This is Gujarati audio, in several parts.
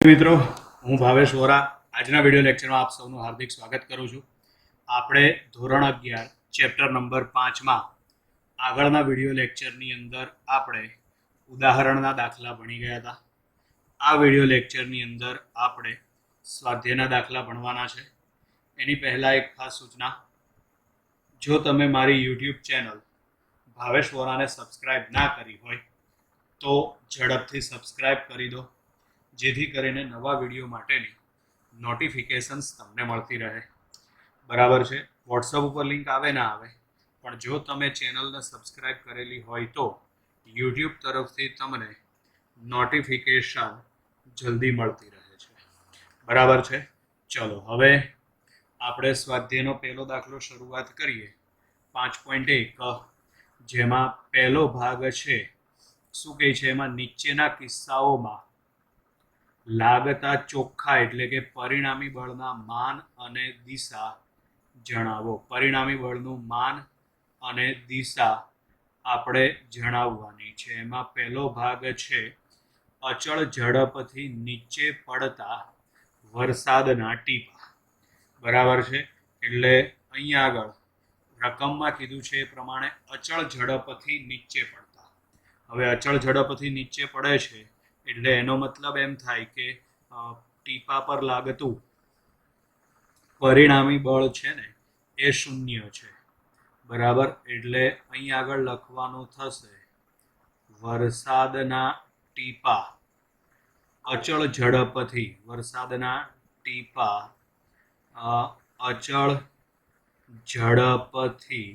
મિત્રો, હું ભાવેશ વોરા આજના વિડિયો લેક્ચરમાં આપ સૌનું હાર્દિક સ્વાગત કરું છું. આપણે ધોરણ 11 ચેપ્ટર નંબર 5માં આગળના વિડિયો લેક્ચરની અંદર આપણે ઉદાહરણના દાખલા ભણી ગયા હતા. આ વિડિયો લેક્ચરની અંદર આપણે સ્વાધ્યાયના દાખલા ભણવાના છે. એની પહેલાં એક ખાસ સૂચના, જો તમે મારી યુટ્યુબ ચેનલ ભાવેશ વોરાને સબસ્ક્રાઈબ ના કરી હોય તો ઝડપથી સબસ્ક્રાઈબ કરી દો, જેથી કરીને નવા વિડીયો માટેની નોટિફિકેશન્સ તમને મળતી રહે. બરાબર છે. વોટ્સઅપ ઉપર લિંક આવે ના આવે, પણ જો તમે ચેનલને સબસ્ક્રાઈબ કરેલી હોય તો યુટ્યુબ તરફથી તમને નોટિફિકેશન જલ્દી મળતી રહે છે. બરાબર છે. ચલો હવે આપણે સ્વાધ્યાયનો પહેલો દાખલો શરૂઆત કરીએ. 5.1, જેમાં પહેલો ભાગ છે. શું કહે છે એમાં? નીચેના કિસ્સાઓમાં લાગતા ચોખ્ખા એટલે કે પરિણામી બળના માન અને દિશા જણાવો. પરિણામી બળનું માન અને દિશા આપણે જણાવવાની છે. એમાં પહેલો ભાગ છે, અચળ ઝડપથી નીચે પડતા વરસાદના ટીપા. બરાબર છે. એટલે અહીંયા આગળ રકમમાં કીધું છે એ પ્રમાણે અચળ ઝડપથી નીચે પડતા. હવે અચળ ઝડપથી નીચે પડે છે એટલે એનો મતલબ એમ થાય કે ટીપા પર લાગતું પરિણામી બળ છે ને એ શૂન્ય છે. બરાબર. એટલે અહીં આગળ લખવાનું થશે, વરસાદના ટીપા અચળ ઝડપથી, વરસાદના ટીપા અચળ ઝડપથી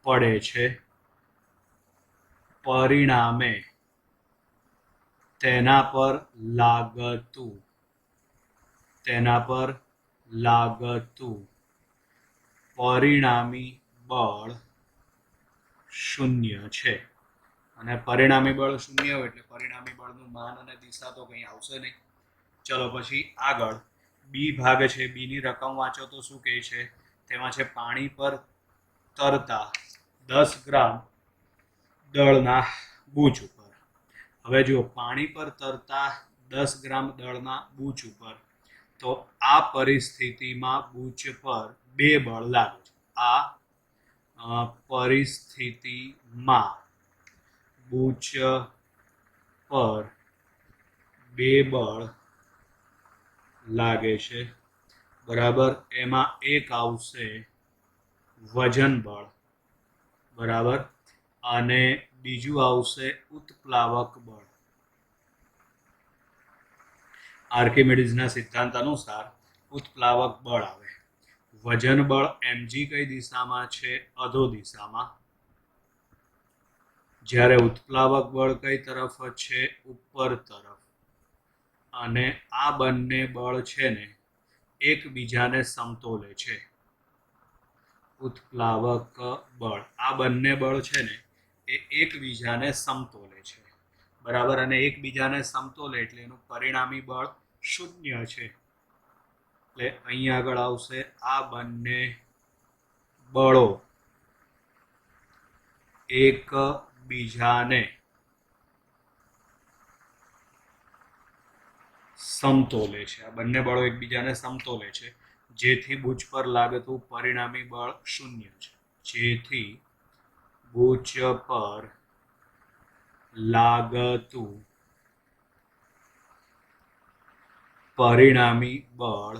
પડે છે, પરિણામે તેના પર લાગતું પરિણામી બળ શૂન્ય છે. અને પરિણામી બળ શૂન્ય હોય એટલે પરિણામી બળનું માન અને દિશા તો કંઈ આવશે નહીં. ચલો પછી આગળ બી ભાગ છે. બીની રકમ વાંચો તો શું કહે છે? તેમાં છે, પાણી પર તરતા 10 ગ્રામ દળના બૂચ ઉપર. હવે જુઓ, પાણી પર તરતા 10 ગ્રામ દળના બૂચ ઉપર, તો આ પરિસ્થિતિમાં બૂચ પર 2 બળ લાગે છે. આ પરિસ્થિતિમાં બૂચ પર 2 બળ લાગે છે. બરાબર. એમાં એક આવશે વજન બળ. બરાબર. અને બીજું આવશે ઉત્પ્લાવક બળ. આર્કિમિડીઝના સિદ્ધાંત અનુસાર ઉત્પ્લાવક બળ આવે. વજન બળ mg કઈ દિશામાં છે? અધો દિશામાં. જ્યારે ઉત્પ્લાવક બળ કઈ તરફ છે? ઉપર તરફ. અને આ બંને બળ છે ને એકબીજાને સમતોલે છે. ઉત્પ્લાવક બળ, આ બંને બળ છે ને એ એકબીજાને સમતોલે છે. બરાબર. અને એકબીજાને સમતોલે એટલે એનું પરિણામી બળ શૂન્ય છે. એટલે અહીં આગળ આવશે, આ બંને બળો એકબીજાને સમતોલે છે. આ બંને બળો એકબીજાને સમતોલે છે, જેથી બૂચ પર લાગતું પરિણામી બળ શૂન્ય છે. જેથી બૂચ પર લાગતું પરિણામી બળ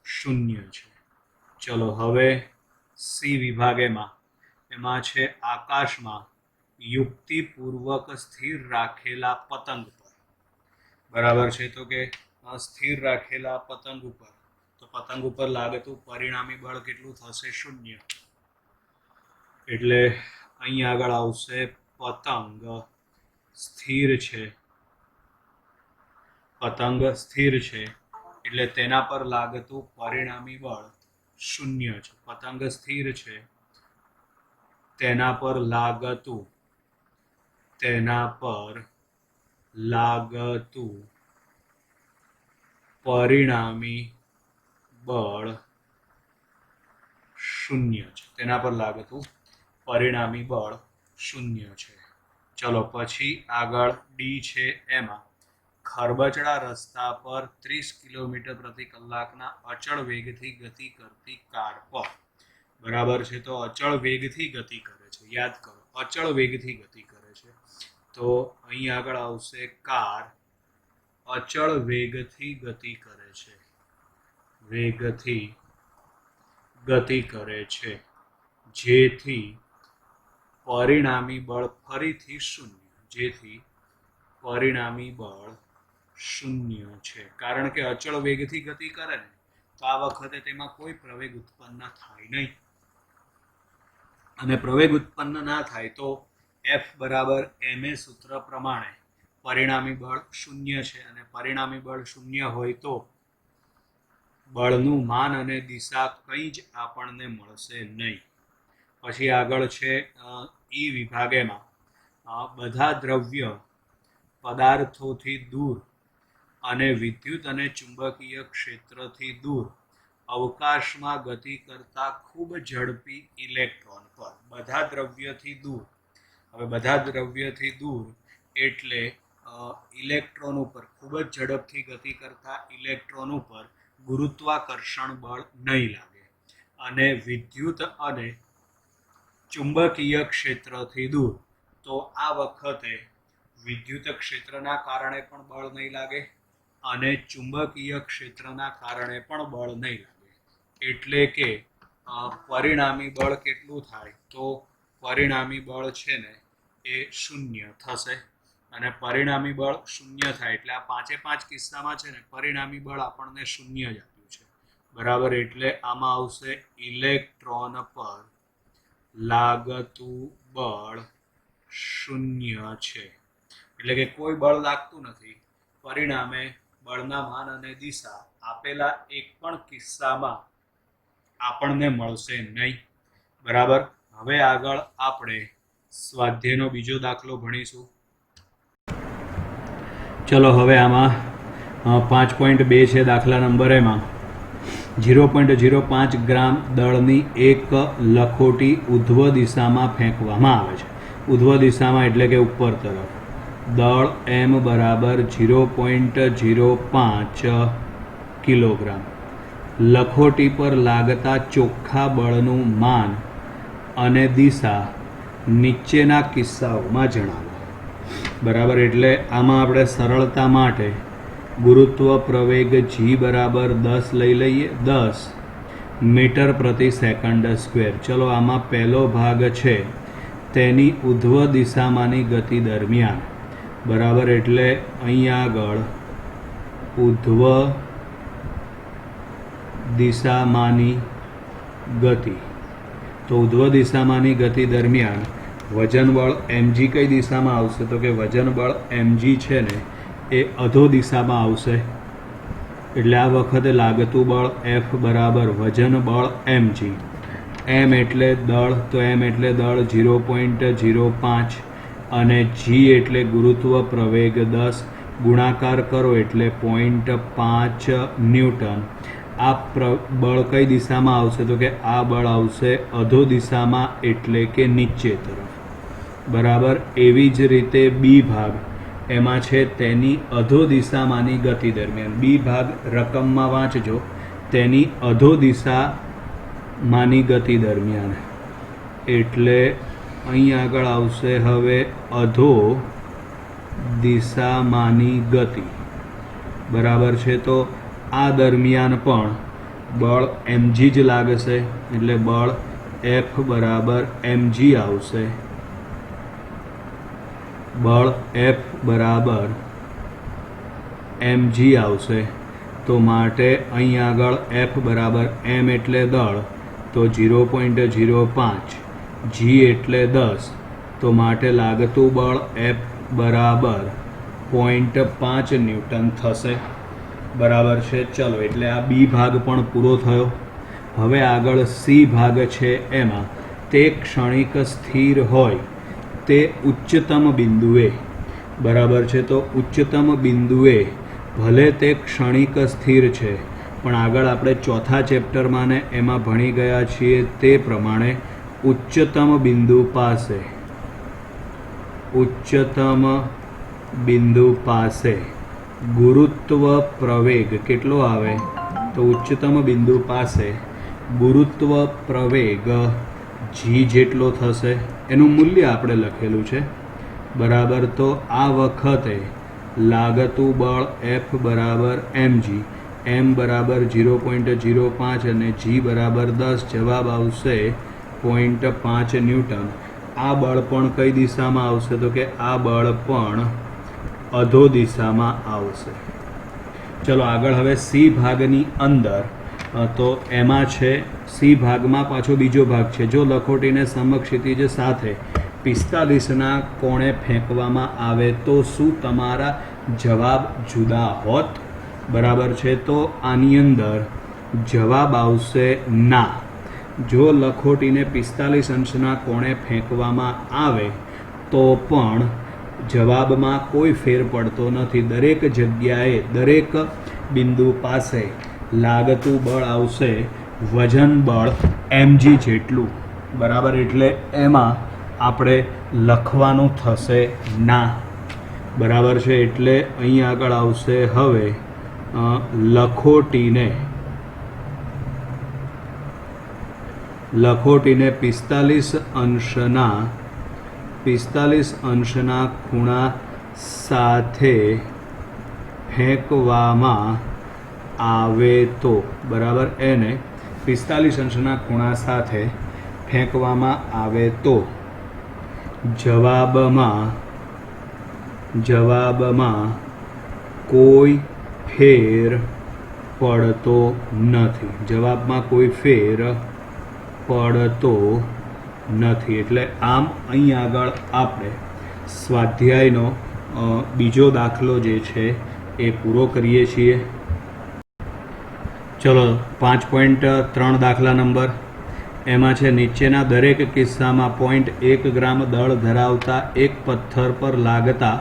શૂન્ય છે. ચલો હવે સી વિભાગેમાં, એમાં છે, આકાશમાં યુક્તિપૂર્વક સ્થિર રાખેલા પતંગ પર. બરાબર છે. તો કે સ્થિર રાખેલા પતંગ ઉપર, તો પતંગ ઉપર લાગતું પરિણામી બળ કેટલું થશે? શૂન્ય. એટલે અહીં આગળ આવશે, પતંગ સ્થિર છે. પતંગ સ્થિર છે એટલે તેના પર લાગતું પરિણામી બળ શૂન્ય છે. પતંગ સ્થિર છે, તેના પર લાગતું પરિણામી બળ શૂન્ય છે. તેના પર લાગતું પરિણામી બળ શૂન્ય છે. ચલો પછી આગળ ડી છે. એમાં ખરબચડા રસ્તા પર 30 કિલોમીટર પ્રતિ કલાકના અચળ વેગથી ગતિ કરતી કાર પર, બરાબર છે, તો અચળ વેગથી ગતિ કરે છે, યાદ કરો અચળ વેગથી ગતિ કરે છે, તો અહીં આગળ આવશે કાર અચળ વેગથી ગતિ કરે છે, વેગથી ગતિ કરે છે, જેથી પરિણામી બળ ફરીથી શૂન્ય, જેથી પરિણામી બળ શૂન્ય છે, કારણ કે અચળ વેગથી ગતિ કરે ને તો આ વખતે તેમાં કોઈ પ્રવેગ ઉત્પન્ન થાય નહીં, અને પ્રવેગ ઉત્પન્ન ના થાય તો F બરાબર ma સૂત્ર પ્રમાણે પરિણામી બળ શૂન્ય છે, અને પરિણામી બળ શૂન્ય હોય તો બળનું માન અને દિશા કંઈ જ આપણને મળશે નહીં. પછી આગળ છે ઈ વિભાગેમાં બધા દ્રવ્ય પદાર્થોથી દૂર અને વિદ્યુત અને ચુંબકીય ક્ષેત્રથી દૂર અવકાશમાં ગતિ કરતા ખૂબ ઝડપી ઇલેક્ટ્રોન પર, બધા દ્રવ્યથી દૂર, હવે બધા દ્રવ્યથી દૂર એટલે ઇલેક્ટ્રોન ઉપર, ખૂબ જ ઝડપથી ગતિ કરતા ઇલેક્ટ્રોન ઉપર ગુરુત્વાકર્ષણ બળ નહીં લાગે, અને વિદ્યુત અને ચુંબકીય ક્ષેત્રથી દૂર, તો આ વખતે વિદ્યુત ક્ષેત્રના કારણે પણ બળ નહીં લાગે અને ચુંબકીય ક્ષેત્રના કારણે પણ બળ નહીં લાગે, એટલે કે પરિણામી બળ કેટલું થાય, તો પરિણામી બળ છે ને એ શૂન્ય થશે, અને પરિણામી બળ શૂન્ય થાય એટલે આ પાંચે પાંચ કિસ્સામાં છે ને પરિણામી બળ આપણને શૂન્ય જ આપ્યું છે, બરાબર, એટલે આમાં આવશે ઇલેક્ટ્રોન પર લાગતું બળ શૂન્ય છે, એટલે કે કોઈ બળ લાગતું નથી, પરિણામે બળના માન અને દિશા આપેલા એક પણ કિસ્સામાં આપણને મળશે નહીં, બરાબર. હવે આગળ આપણે સ્વાધ્યાયનો બીજો દાખલો ભણીશું. ચલો હવે આમાં 5.2 છે દાખલા નંબર એમાં 0.05 ગ્રામ દળની એક લખોટી ઉધ્વ દિશામાં ફેંકવામાં આવે છે, ઉધ્વ દિશામાં એટલે કે ઉપર તરફ, દળ m બરાબર 0.05 કિલોગ્રામ, લખોટી પર લાગતા ચોખ્ખા બળનું માન અને દિશા નીચેના કિસ્સાઓમાં જણાવો, બરાબર. એટલે આમાં આપણે સરળતા માટે ગુરુત્વ પ્રવેગ g બરાબર 10 લઈ લઈએ, 10 મીટર પ્રતિ સેકન્ડ સ્ક્વેર. ચલો આમાં પહેલો ભાગ છે તેની ઉધ્વ દિશામાંની ગતિ દરમિયાન, બરાબર, એટલે અહીં આગળ ઉધ્વ દિશામાંની ગતિ, તો ઉધ્વ દિશામાંની ગતિ દરમિયાન વજન બળ mg કઈ દિશામાં આવશે, તો કે વજન બળ mg છે ને એ અધો દિશામાં આવશે, એટલે આ વખતે લાગતું બળ F બરાબર વજન બળ mg, m એટલે દળ, તો m એટલે દળ 0.05 અને g એટલે ગુરુત્વ પ્રવેગ 10, ગુણાકાર કરો એટલે 0.5 ન્યૂટન. આ બળ કઈ દિશામાં આવશે, તો કે આ બળ આવશે અધો દિશામાં એટલે કે નીચે તરફ, બરાબર. એવી જ રીતે બી ભાગ એમાં છે તેની અધો દિશામાંની ગતિ દરમિયાન, બી ભાગ રકમમાં વાંચજો, તેની અધો દિશામાંની ગતિ દરમિયાન, એટલે અહીં આગળ આવશે હવે અધો દિશામાંની ગતિ, બરાબર છે, તો આ દરમિયાન પણ બળ mg જ લાગશે, એટલે બળ F બરાબર mg આવશે, બળ F બરાબર mg આવશે, તો માટે અહીં આગળ F બરાબર m એટલે દળ, તો 0.05, g એટલે 10, તો માટે લાગતું બળ F બરાબર 0.5 ન્યૂટન થશે, બરાબર છે. ચલો એટલે આ બી ભાગ પણ પૂરો થયો. હવે આગળ સી ભાગ છે એમાં તે ક્ષણિક સ્થિર હોય તે ઉચ્ચતમ બિંદુએ, બરાબર છે, તો ઉચ્ચતમ બિંદુએ ભલે તે ક્ષણિક સ્થિર છે પણ આગળ આપણે ચોથા ચેપ્ટરમાં ને એમાં ભણી ગયા છીએ તે પ્રમાણે ઉચ્ચતમ બિંદુ પાસે ગુરુત્વ પ્રવેગ કેટલો આવે તો ઉચ્ચતમ બિંદુ પાસે ગુરુત્વ પ્રવેગ g જેટલો થશે. એનું મૂલ્ય આપણે લખેલું છે બરાબર. તો આ વખતે લાગતું બળ F બરાબર mg, m બરાબર 0.05 અને g બરાબર 10. જવાબ આવશે 0.5 ન્યૂટન. આ બળ પણ કઈ દિશામાં આવશે તો કે આ બળ પણ અધો દિશામાં આવશે. ચલો આગળ હવે સી ભાગની અંદર તો એમાં છે સી ભાગમાં પાછો બીજો ભાગ છે. જો લખોટીને સમક્ષિતિજ સાથે 45ના કોણે ફેંકવામાં આવે તો શું તમારા જવાબ જુદા હોત? બરાબર છે. તો આની અંદર જવાબ આવશે ના. જો લખોટીને 45 અંશના કોણે ફેંકવામાં આવે તો પણ જવાબમાં કોઈ ફેર પડતો નથી. દરેક જગ્યાએ દરેક બિંદુ પાસે લાગતું બળ આવશે વજન બળ mg જેટલું. બરાબર. એટલે એમાં આપણે લખવાનું થશે ના. બરાબર છે. એટલે અહીં આગળ આવશે હવે લખોટીને 45 અંશના ખૂણા સાથે ફેંકવામાં આવે તો. બરાબર. એને 45 અંશના ખૂણા સાથે ફેંકવામાં આવે તો જવાબમાં કોઈ ફેર પડતો નથી. જવાબમાં કોઈ ફેર પડતો નથી. એટલે આમ અહીં આગળ આપણે સ્વાધ્યાયનો બીજો દાખલો જે છે એ પૂરો કરીએ છીએ. ચલો 5.3 દાખલા નંબર. એમાં છે નીચેના દરેક કિસ્સામાં 0.1 ગ્રામ દળ ધરાવતા એક પથ્થર પર લાગતા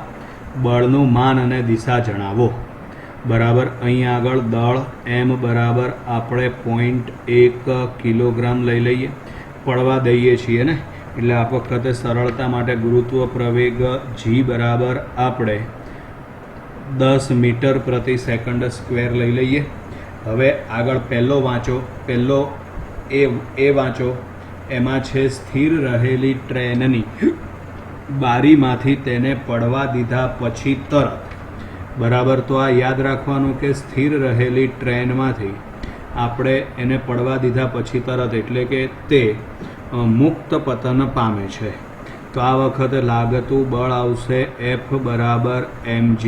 બળનું માન અને દિશા જણાવો. બરાબર. અહીં આગળ દળ m બરાબર આપણે 0.1 કિલોગ્રામ લઈ લઈએ, પડવા દઈએ છીએ ને. એટલે આ વખતે સરળતા માટે ગુરુત્વ પ્રવેગ g બરાબર આપણે 10 મીટર પ્રતિ સેકન્ડ સ્ક્વેર લઈ લઈએ. હવે આગળ પહેલો વાંચો. પહેલો એ વાંચો. એમાં છે સ્થિર રહેલી ટ્રેનની બારીમાંથી તેને પડવા દીધા પછી તરત. બરાબર. તો આ યાદ રાખવાનું કે સ્થિર રહેલી ટ્રેનમાંથી આપણે એને પડવા દીધા પછી તરત એટલે કે તે મુક્ત પતન પામે છે. તો આ વખતે લાગતું બળ આવશે F બરાબર mg.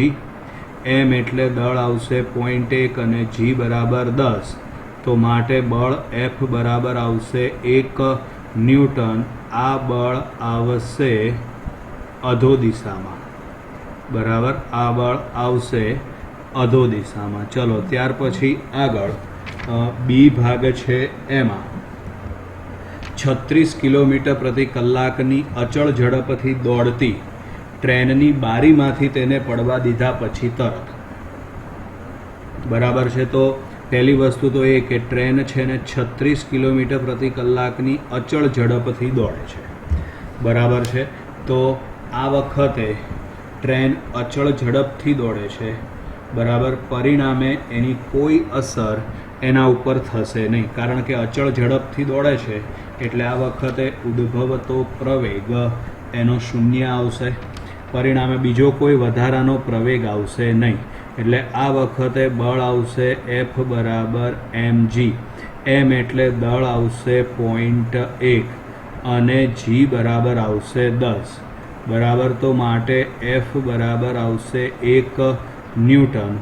m એટલે દળ આવશે 0.1 અને g બરાબર 10. તો માટે બળ F બરાબર આવશે 1 ન્યૂટન. આ બળ આવશે અધો દિશામાં. બરાબર. આ બળ આવશે અધો દિશામાં. ચલો ત્યાર પછી આગળ બી ભાગ છે. એમાં 36 કિલોમીટર પ્રતિ કલાકની અચળ ઝડપથી દોડતી ટ્રેનની બારીમાંથી તેને પડવા દીધા પછી તરત. બરાબર છે. તો પહેલી વસ્તુ તો એ કે ટ્રેન છે ને 36 કિલોમીટર પ્રતિ કલાકની અચળ ઝડપથી દોડે છે. બરાબર છે. તો આ વખતે ટ્રેન અચળ ઝડપથી દોડે છે. બરાબર. પરિણામે એની કોઈ અસર એના ઉપર થશે નહીં, કારણ કે અચળ ઝડપથી દોડે છે. એટલે આ વખતે ઉદ્ભવતો પ્રવેગ એનો શૂન્ય આવશે. પરિણામે બીજો કોઈ વધારાનો પ્રવેગ આવશે નહીં. એટલે આ વખતે બળ આવશે F બરાબર mg. m એટલે દળ આવશે 0.1 અને g બરાબર આવશે 10. બરાબર. તો માટે F બરાબર આવશે 1 ન્યૂટન.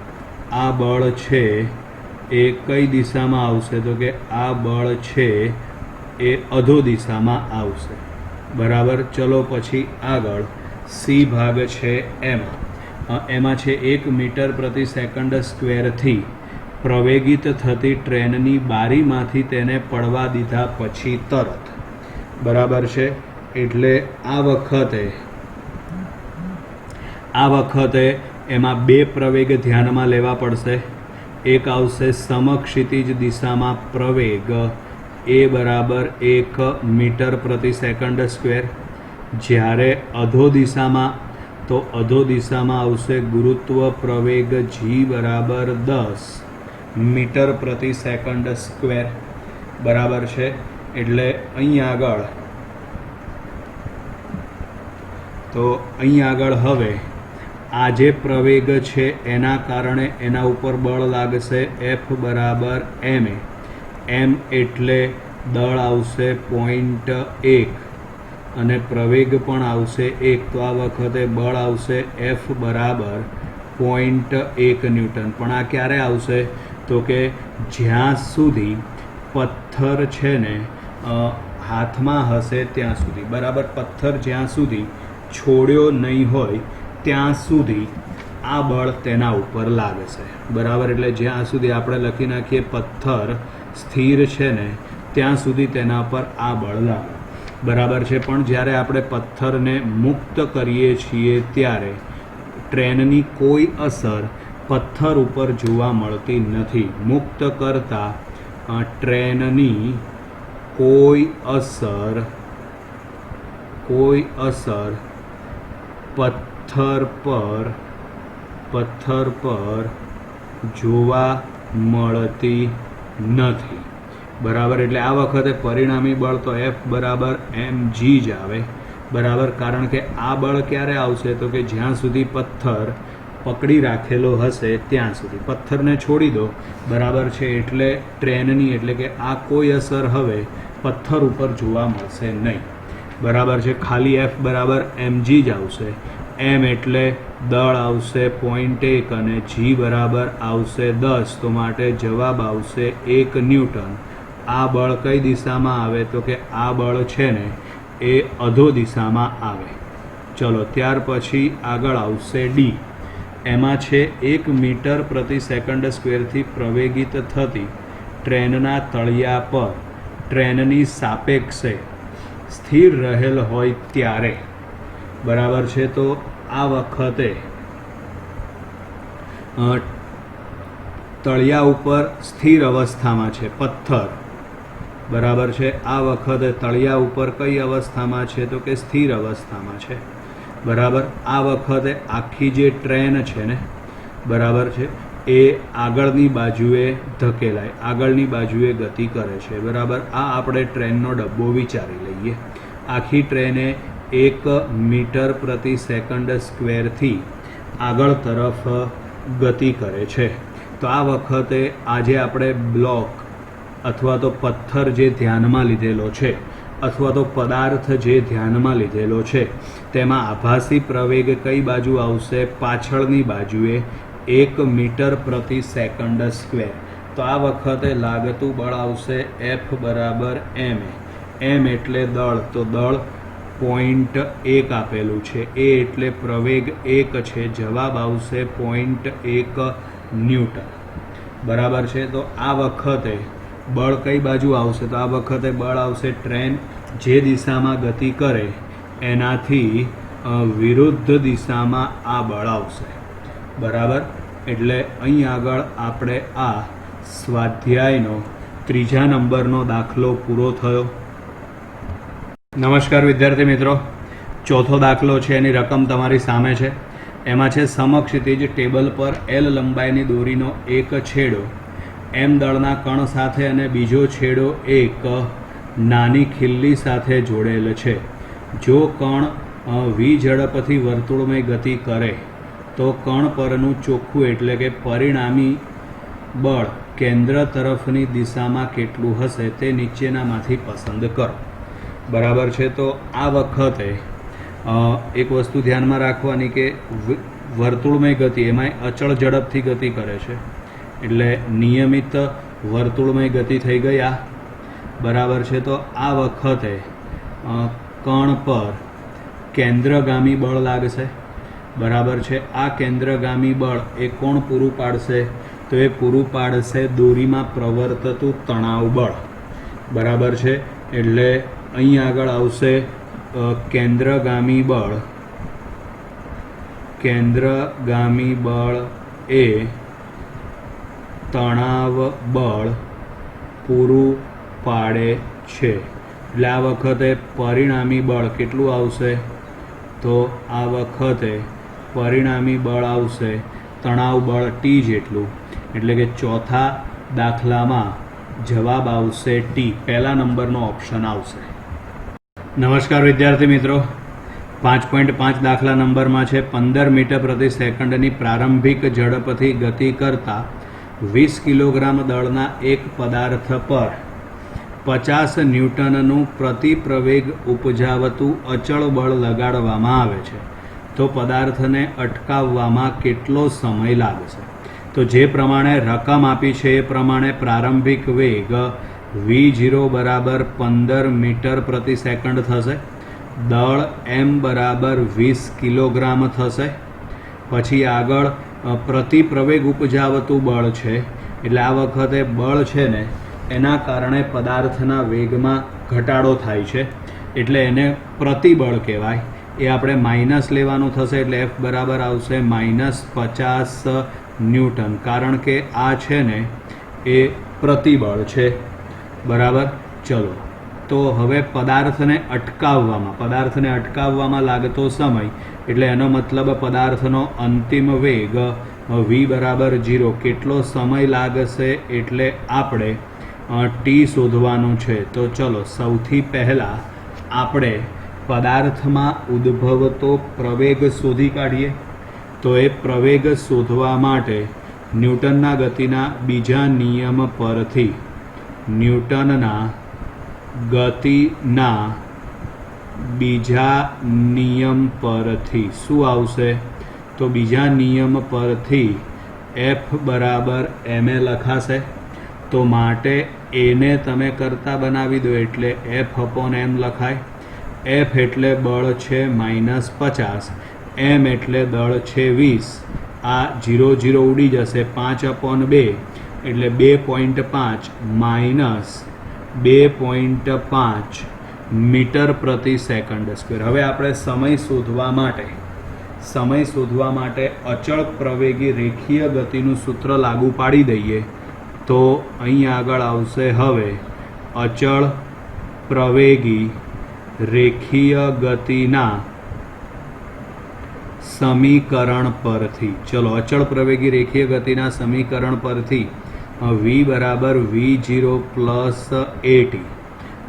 આ બળ છે એ કઈ દિશામાં આવશે તો કે આ બળ છે એ અધો દિશામાં આવશે. બરાબર. ચલો પછી આગળ સી ભાગ છે. એમાં છે 1 મીટર પ્રતિ સેકન્ડ સ્ક્વેરથી પ્રવેગિત થતી ટ્રેનની બારીમાંથી તેને પડવા દીધા પછી તરત. બરાબર છે. એટલે આ વખતે એમાં બે પ્રવેગ ધ્યાનમાં લેવા પડશે. એક આવશે સમક્ષિતિજ દિશામાં પ્રવેગ એ બરાબર 1 મીટર પ્રતિ સેકન્ડ સ્ક્વેર. જ્યારે અધો દિશામાં તો અધો દિશામાં આવશે ગુરુત્વ પ્રવેગ g બરાબર 10 મીટર પ્રતિ સેકન્ડ સ્ક્વેર, બરાબર છે. એટલે અહીં આગળ હવે આ જે પ્રવેગ છે એના કારણે એના ઉપર બળ લાગશે F બરાબર ma. m એટલે દળ આવશે 0.1 અને પ્રવેગ પણ આવશે 1. તો આ વખતે બળ આવશે F બરાબર 0.1 ન્યૂટન. પણ આ ક્યારે આવશે? તો કે જ્યાં સુધી પથ્થર છે ને હાથમાં હશે ત્યાં સુધી, બરાબર. પથ્થર જ્યાં સુધી છોડ્યો નહીં હોય ત્યાં સુધી આ બળ તેના ઉપર લાગશે, બરાબર. એટલે જ્યાં સુધી આપણે લખી નાખીએ પથ્થર સ્થિર છે ને ત્યાં સુધી તેના પર આ બળ લાગે, બરાબર છે. પણ જ્યારે આપણે પથ્થરને મુક્ત કરીએ છીએ ત્યારે ટ્રેનની કોઈ અસર પથ્થર ઉપર જોવા મળતી નથી. મુક્ત કરતાં ટ્રેનની કોઈ અસર પથ્થર પર જોવા મળતી નથી, બરાબર. એટલે આ વખતે પરિણામી બળ તો F બરાબર mg જ આવે, બરાબર. કારણ કે આ બળ ક્યારે આવશે? તો કે જ્યાં સુધી પથ્થર પકડી રાખેલો હશે ત્યાં સુધી. પથ્થરને છોડી દો, બરાબર છે. એટલે ટ્રેનની એટલે કે આ કોઈ અસર હવે પથ્થર ઉપર જોવા મળશે નહીં, બરાબર છે. ખાલી F બરાબર mg જ આવશે. m એટલે દળ આવશે 0.1 અને g બરાબર આવશે 10. તો માટે જવાબ આવશે 1 ન્યૂટન. આ બળ કઈ દિશામાં આવે? તો કે આ બળ છે ને એ અધો દિશામાં આવે. ચલો ત્યાર પછી આગળ આવશે ડી. એમાં છે 1 મીટર પ્રતિ સેકન્ડ સ્ક્વેરથી પ્રવેગિત થતી ટ્રેનના તળિયા પર ટ્રેનની સાપેક્ષે સ્થિર રહેલ હોય ત્યારે, બરાબર છે. તો આ વખતે તળિયા ઉપર સ્થિર અવસ્થામાં છે પથ્થર, બરાબર છે. આ વખતે તળિયા ઉપર કઈ અવસ્થામાં છે? તો કે સ્થિર અવસ્થામાં છે, બરાબર. આ વખતે આખી જે ટ્રેન છે ને, બરાબર છે, એ આગળની બાજુએ ધકેલાય, આગળની બાજુએ ગતિ કરે છે, બરાબર. આ આપણે ટ્રેનનો ડબ્બો વિચારી લઈએ. આખી ટ્રેને 1 મીટર પ્રતિ સેકન્ડ સ્ક્વેરથી આગળ તરફ ગતિ કરે છે. તો આ વખતે આજે આપણે બ્લોક અથવા તો પથ્થર જે ધ્યાનમાં લીધેલો છે અથવા તો પદાર્થ જે ધ્યાનમાં લીધેલો છે તેમાં આભાસી પ્રવેગ કઈ બાજુ આવશે? પાછળની બાજુએ 1 મીટર પ્રતિ સેકન્ડ સ્ક્વેર. તો આ વખતે લાગતું બળ આવશે F બરાબર ma. m એટલે દળ, તો દળ 0.1 આપેલું છે. એ એટલે પ્રવેગ 1 છે. જવાબ આવશે 0.1 ન્યૂટન, બરાબર છે. તો આ વખતે બળ કઈ બાજુ આવશે? તો આ વખતે બળ આવશે ટ્રેન જે દિશામાં ગતિ કરે એનાથી વિરુદ્ધ દિશામાં આ બળ આવશે, બરાબર. એટલે અહીં આગળ આપણે આ સ્વાધ્યાયનો 3જા નંબરનો દાખલો પૂરો થયો. નમસ્કાર વિદ્યાર્થી મિત્રો, 4થો દાખલો છે એની રકમ તમારી સામે છે. એમાં છે સમક્ષિતિજ ટેબલ પર L લંબાઈની દોરીનો એક છેડો m દળના કણ સાથે અને બીજો છેડો એક નાની ખિલ્લી સાથે જોડેલ છે. જો કણ v ઝડપથી વર્તુળમય ગતિ કરે તો કણ પરનું ચોખ્ખું એટલે કે પરિણામી બળ કેન્દ્ર તરફની દિશામાં કેટલું હશે તે નીચેનામાંથી પસંદ કરો, બરાબર છે. તો આ વખતે એક વસ્તુ ધ્યાનમાં રાખવાની કે વર્તુળમય ગતિ એમાંય અચળ ઝડપથી ગતિ કરે છે એટલે નિયમિત વર્તુળમય ગતિ થઈ ગયા, બરાબર છે. તો આ વખતે કણ પર કેન્દ્રગામી બળ લાગશે, બરાબર છે. આ કેન્દ્રગામી બળ એ કોણ પૂરું પાડશે? તો એ પૂરું પાડશે દોરીમાં પ્રવર્તતું તણાવ બળ, બરાબર છે. એટલે અહીં આગળ આવશે કેન્દ્રગામી બળ. કેન્દ્રગામી બળ એ તણાવ બળ પૂરું પાડે છે. એટલે આ વખતે પરિણામી બળ કેટલું આવશે? તો આ વખતે પરિણામી બળ આવશે તણાવ બળ ટી જેટલું, એટલે કે ચોથા દાખલામાં જવાબ આવશે ટી, પહેલા નંબરનો ઓપ્શન આવશે. નમસ્કાર વિદ્યાર્થી મિત્રો, 5.5 દાખલા નંબરમાં છે 15 મીટર પ્રતિ સેકન્ડની પ્રારંભિક ઝડપથી ગતિ કરતા 20 કિલોગ્રામ દળના એક પદાર્થ પર 50 ન્યૂટનનું પ્રતિ પ્રવેગ ઉપજાવતું અચળ બળ લગાડવામાં આવે છે, તો પદાર્થને અટકાવવામાં કેટલો સમય લાગશે? તો જે પ્રમાણે રકમ આપી છે એ પ્રમાણે પ્રારંભિક વેગ v0 બરાબર 15 મીટર પ્રતિ સેકન્ડ થશે, દળ m બરાબર 20 કિલોગ્રામ થશે. પછી આગળ પ્રતિ પ્રવેગ ઉપજાવતું બળ છે, એટલે આ વખતે બળ છે ને એના કારણે પદાર્થના વેગમાં ઘટાડો થાય છે, એટલે એને પ્રતિબળ કહેવાય. એ આપણે માઇનસ લેવાનું થશે, એટલે f બરાબર આવશે -50 ન્યૂટન, કારણ કે આ છે ને એ પ્રતિબળ છે. બરાબર. ચલો, તો હવે પદાર્થને અટકાવવામાં લાગતો સમય, એટલે એનો મતલબ પદાર્થનો અંતિમ વેગ v બરાબર 0 કેટલો સમય લાગશે, એટલે આપણે ટી શોધવાનું છે. તો ચલો, સૌથી પહેલાં આપણે પદાર્થમાં ઉદ્ભવતો પ્રવેગ શોધી કાઢીએ. તો એ પ્રવેગ શોધવા માટે ન્યૂટનના ગતિના બીજા નિયમ પરથી શું આવશે? તો બીજા નિયમ પરથી f બરાબર ma લખાશે. તો માટે એને તમે કરતા બનાવી દો, એટલે f/m લખાય. f એટલે બળ છે -50, m એટલે દળ છે 20. આ 0 0 ઉડી જશે, 5/2 એટલે 2.5 માઇનસ 2.5 મીટર પ્રતિ સેકન્ડ સ્ક્વેર. હવે આપણે સમય શોધવા માટે અચળ પ્રવેગી રેખીય ગતિનું સૂત્ર લાગુ પાડી દઈએ. તો અહીં આગળ આવશે હવે અચળ પ્રવેગી રેખીય ગતિના સમીકરણ પરથી. ચલો, અચળ પ્રવેગી રેખીય ગતિના સમીકરણ પરથી v બરાબર v0 પ્લસ at.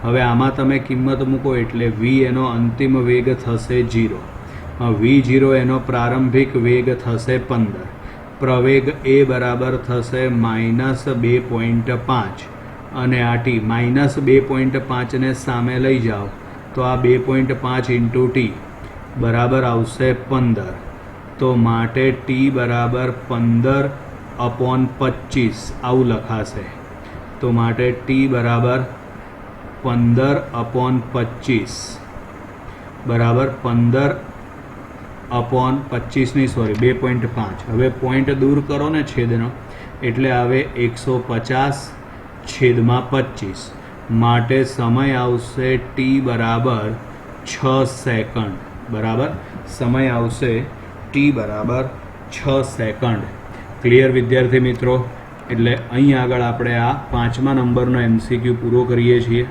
હવે આમાં તમે કિંમત મૂકો, એટલે v એનો અંતિમ વેગ થશે 0, v0 એનો પ્રારંભિક વેગ થશે 15, પ્રવેગ a બરાબર થશે -2.5, અને આ t -2.5 ને સામે લઈ જાઓ તો આ 2.5 ઇન્ટુ ટી બરાબર આવશે 15. તો માટે ટી બરાબર 15/25 આવું લખાશે. તો માટે ટી બરાબર 15/25 બરાબર 2.5. હવે પોઈન્ટ દૂર કરો ને છેદનો, એટલે આવે 150/25. માટે સમય આવશે ટી બરાબર 6 સેકન્ડ. બરાબર, સમય આવશે ટી બરાબર 6 સેકન્ડ. ક્લિયર વિદ્યાર્થી મિત્રો? એટલે અહીં આગળ આપણે આ 5મા નંબરનો MCQ પૂરો કરીએ છીએ.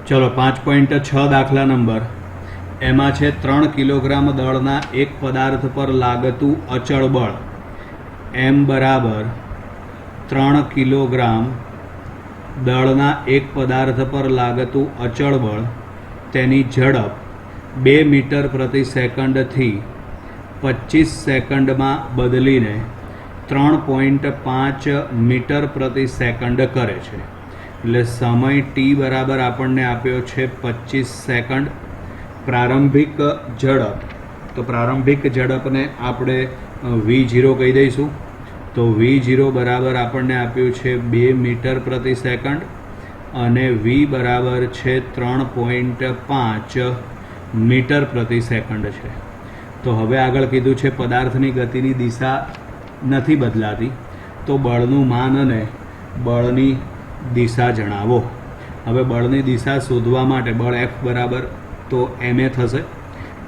ચલો, 5.6 દાખલા નંબર, એમાં છે 3 કિલોગ્રામ દળના એક પદાર્થ પર લાગતું અચળ બળ m બરાબર 3 કિલોગ્રામ દળના એક પદાર્થ પર લાગતું અચળ બળ, તેની ઝડપ 2 મીટર પ્રતિ સેકન્ડથી 25 સેકન્ડમાં બદલીને 3.5 મીટર પ્રતિ સેકન્ડ કરે છે. એટલે સમય ટી બરાબર આપણને આપ્યો છે 25 સેકન્ડ. પ્રારંભિક ઝડપ, તો પ્રારંભિક ઝડપને આપણે v0 કહી દઈશું. તો v0 બરાબર આપણને આપ્યું છે 2 મીટર પ્રતિ સેકન્ડ, અને v બરાબર છે 3.5 મીટર પ્રતિ સેકન્ડ છે. તો હવે આગળ કીધું છે પદાર્થની ગતિની દિશા નથી બદલાતી, તો બળનું માન અને બળની દિશા જણાવો. હવે બળની દિશા શોધવા માટે બળ f બરાબર તો ma થશે,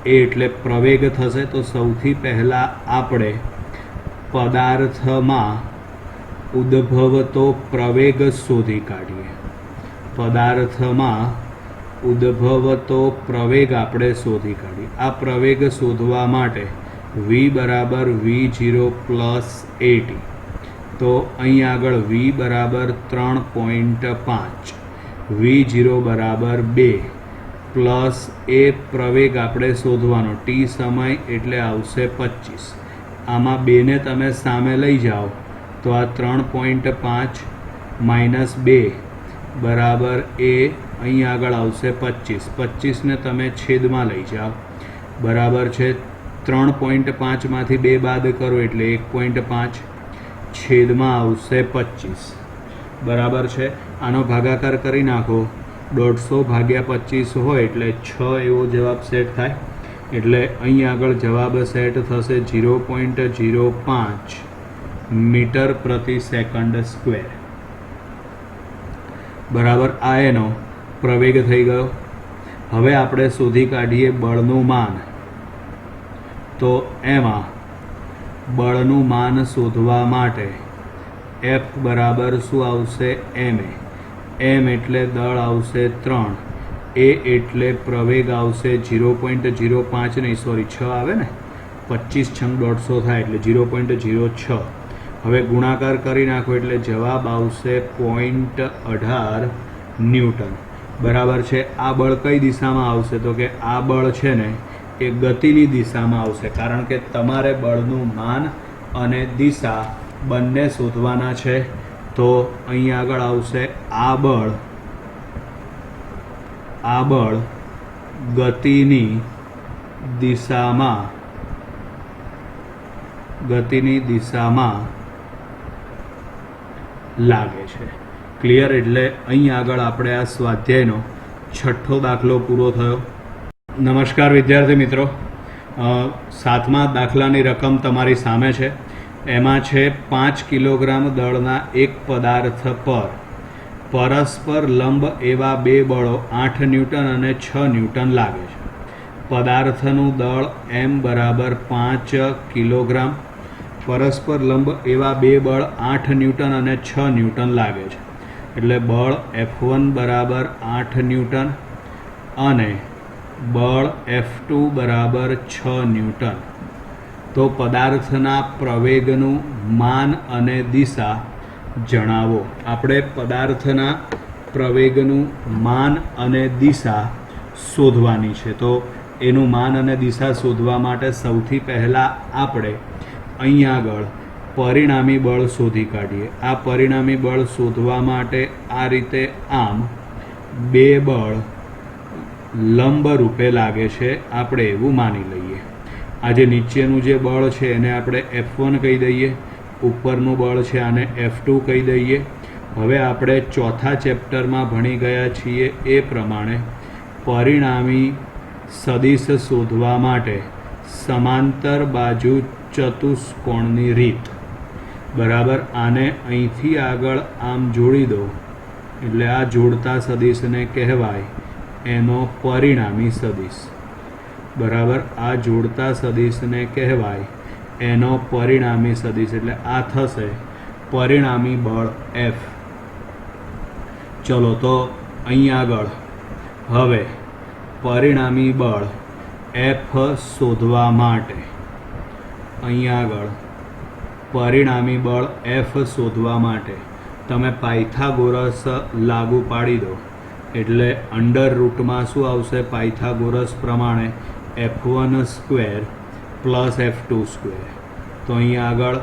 એ એટલે પ્રવેગ થશે. તો સૌથી પહેલાં આપણે પદાર્થમાં ઉદ્ભવતો પ્રવેગ શોધી કાઢીએ. પદાર્થમાં ઉદ્ભવતો પ્રવેગ આપણે શોધી કાઢીએ. આ પ્રવેગ શોધવા માટે v બરાબર v0 પ્લસ at. તો અહીં આગળ v બરાબર 3.5, v0 બરાબર 2 પ્લસ એ પ્રવેગ આપણે શોધવાનો t સમય એટલે આવશે 25. આમાં 2ને તમે સામે લઈ જાઓ તો આ 3.5 માઇનસ 2 બરાબર એ અહીં આગળ આવશે 25. 25ને તમે છેદમાં લઈ જાઓ બરાબર છે 3.5માંથી 2 બાદ કરો એટલે 1.5 છેદમાં આવશે 25 બરાબર છે. આનો ભાગાકાર કરી નાખો 150 ભાગ્યા 25 હોય એટલે 6 એવો જવાબ સેટ થાય. એટલે અહીં આગળ જવાબ સેટ થશે 0.05 મીટર પ્રતિ સેકન્ડ સ્ક્વેર બરાબર. આ એનો પ્રવેગ થઈ ગયો. હવે આપણે શોધી કાઢીએ બળનું માન. તો એમાં બળનું માન શોધવા માટે F બરાબર શું આવશે? ma. m એટલે દળ આવશે 3, a એટલે પ્રવેગ આવશે 0.05 નહીં સોરી 6 આવે ને, 25 છંગ 150 થાય એટલે 0.06. હવે ગુણાકાર કરી નાખો એટલે જવાબ આવશે 0.18 ન્યૂટન બરાબર છે. આ બળ કઈ દિશામાં આવશે? તો કે આ બળ છે ને એ ગતિની દિશામાં આવશે, કારણ કે તમારે બળનું માન અને દિશા બંને શોધવાના છે. તો અહીં આગળ આવશે આ બળ ગતિની દિશામાં લાગે છે. ક્લિયર? એટલે અહીં આગળ આપણે આ સ્વાધ્યાયનો 6થો દાખલો પૂરો થયો. નમસ્કાર વિદ્યાર્થી મિત્રો, 7મા દાખલાની રકમ તમારી સામે છે. એમાં છે 5 કિલોગ્રામ દળના એક પદાર્થ પર પરસ્પર લંબ એવા 2 બળો 8 ન્યૂટન અને 6 ન્યૂટન લાગે છે. પદાર્થનું દળ m બરાબર 5 કિલોગ્રામ, પરસ્પર લંબ એવા 2 બળ 8 ન્યૂટન અને 6 ન્યૂટન લાગે છે. એટલે બળ F1 બરાબર 8 ન્યૂટન અને બળ F2 બરાબર 6 ન્યૂટન. તો પદાર્થના પ્રવેગનું માન અને દિશા જણાવો. આપણે પદાર્થના પ્રવેગનું માન અને દિશા શોધવાની છે. તો એનું માન અને દિશા શોધવા માટે સૌથી પહેલાં આપણે અહીં આગળ પરિણામી બળ શોધી કાઢીએ. આ પરિણામી બળ શોધવા માટે આ રીતે આમ 2 બળ લંબ રૂપે લાગે છે, આપણે એવું માની લઈએ. આ જે નીચેનું જે બળ છે એને આપણે F1 કહી દઈએ, ઉપરનું બળ છે આને F2 કહી દઈએ. હવે આપણે ચોથા ચેપ્ટરમાં ભણી ગયા છીએ એ પ્રમાણે પરિણામી સદિશ શોધવા માટે સમાંતર બાજુ ચતુષ્કોણની રીત બરાબર. આને અહીંથી આગળ આમ જોડી દો એટલે આ જોડતા સદિશને કહેવાય એનો પરિણામી સદિશ બરાબર. આ જોડતા સદિશને કહેવાય એનો પરિણામી સદિશ. એટલે આ થશે પરિણામી બળ F. ચલો તો અહીં આગળ હવે પરિણામી બળ F શોધવા માટે અહીં આગળ પરિણામી બળ F શોધવા માટે તમે પાયથાગોરસ લાગુ પાડી દો એટલે અંડર રૂટમાં શું આવશે? પાયથાગોરસ પ્રમાણે F1 square plus F2 square. તો અહીં આગળ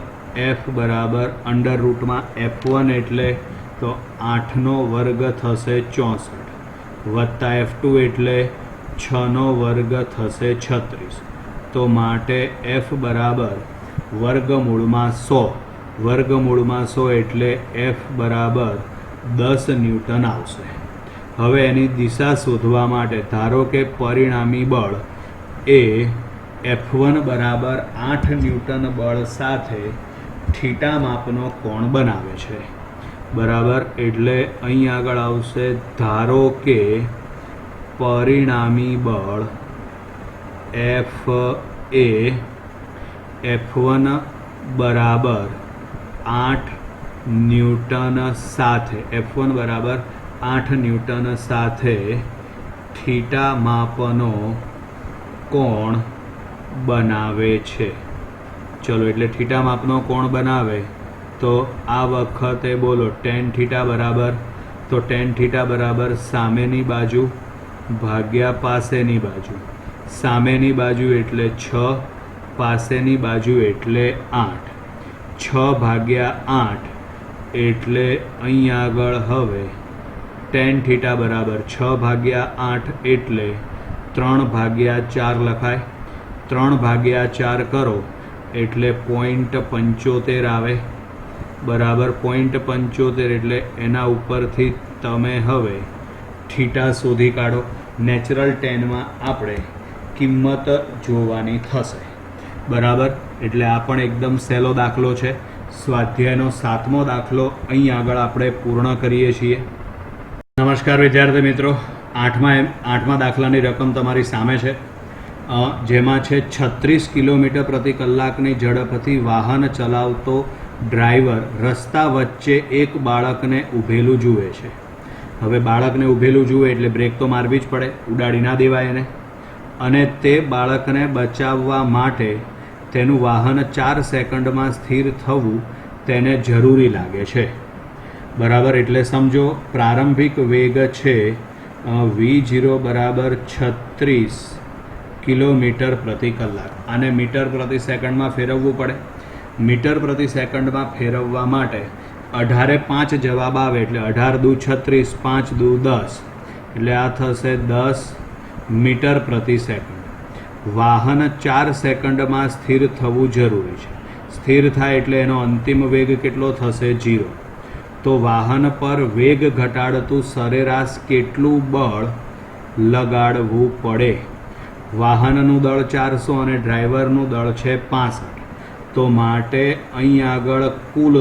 F બરાબર અંડર રૂટમાં F1 એટલે તો 8નો વર્ગ થશે 64 વત્તા F2 એટલે 6નો વર્ગ થશે 36. તો માટે F બરાબર વર્ગમૂળમાં 100 એટલે F બરાબર 10 ન્યૂટન આવશે. હવે એની દિશા શોધવા માટે ધારો કે પરિણામી બળ એ F1 બરાબર 8 ન્યૂટન બળ સાથે થીટા માપનો કોણ બનાવે છે બરાબર. એટલે અહીં આગળ આવશે ધારો કે પરિણામી બળ F એ F1 બરાબર 8 ન્યૂટન સાથે F1 બરાબર 8 ન્યૂટન સાથે થીટા માપનો કોણ બનાવે છે. ચલો, એટલે થીટા માપનો કોણ બનાવે તો આ વખતે બોલો ટેન થીટા બરાબર, તો ટેન થીટા બરાબર સામેની બાજુ ભાગ્યા પાસેની બાજુ. સામેની બાજુ એટલે 6, પાસેની બાજુ એટલે 8. 6 ભાગ્યા 8 એટલે અહીં આગળ હવે ટેન થીટા બરાબર 6 ભાગ્યા 8 એટલે 3 ભાગ્યા 4 લખાય. 3 ભાગ્યા 4 કરો એટલે 0.75 આવે બરાબર. 0.75 એટલે એના ઉપરથી તમે હવે થીટા શોધી કાઢો. નેચરલ ટેનમાં આપણે કિંમત જોવાની થશે બરાબર. એટલે આ પણ એકદમ સહેલો દાખલો છે. સ્વાધ્યાયનો 7મો દાખલો અહીં આગળ આપણે પૂર્ણ કરીએ છીએ. નમસ્કાર વિદ્યાર્થી મિત્રો, આઠમા દાખલાની રકમ તમારી સામે છે, જેમાં છે 36 કિલોમીટર પ્રતિ કલાકની ઝડપથી વાહન ચલાવતો ડ્રાઈવર રસ્તા વચ્ચે એક બાળકને ઊભેલું જુએ છે. હવે બાળકને ઊભેલું જુએ એટલે બ્રેક તો મારવી જ પડે, ઉડાડી ના દેવાય એને. અને તે બાળકને બચાવવા માટે તેનું વાહન 4 સેકન્ડમાં સ્થિર થવું તેને જરૂરી લાગે છે બરાબર. એટલે સમજો પ્રારંભિક વેગ છે v0 બરાબર 36 કિલોમીટર પ્રતિ કલાક. આને મીટર પ્રતિ સેકન્ડમાં ફેરવવું પડે. મીટર પ્રતિ સેકન્ડમાં ફેરવવા માટે 18 5 જવાબ આવે એટલે 18 દુ 36, 5 દુ 10 એટલે આ થશે 10 મીટર પ્રતિ સેકન્ડ. વાહન 4 સેકન્ડમાં સ્થિર થવું જરૂરી છે. સ્થિર થાય એટલે એનો અંતિમ વેગ કેટલો થશે? 0. તો વાહન પર વેગ ઘટાડતું સરેરાશ કેટલું બળ લગાડવું પડે? વાહનનું દળ 400 અને ડ્રાઈવરનું દળ છે 65. તો માટે અહીં આગળ કુલ